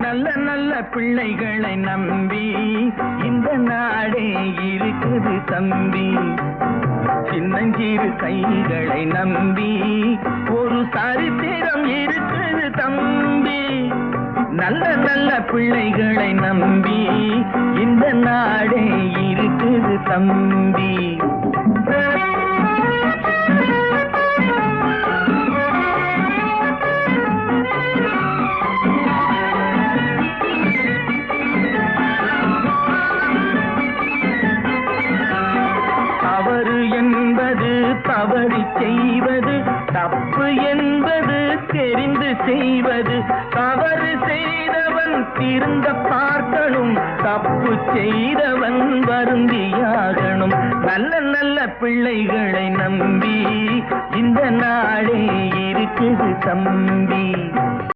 நல்ல நல்ல பிள்ளைகளை நம்பி இந்த நாடே இருக்குது தம்பி. சின்னஞ்சிறு கைகளை நம்பி ஒரு சரித்திரம் இருக்குது தம்பி. நல்ல நல்ல பிள்ளைகளை நம்பி இந்த நாடே இருக்குது தம்பி. தவறு என்பது தவறி செய்வது, தப்பு என்பது தெரிந்து செய்வது. தவறு செய்தவன் திருந்த பார்க்கணும், தப்பு செய்தவன் வருந்தியாகணும். நல்ல நல்ல பிள்ளைகளை நம்பி இந்த நாடே இருக்குது தம்பி.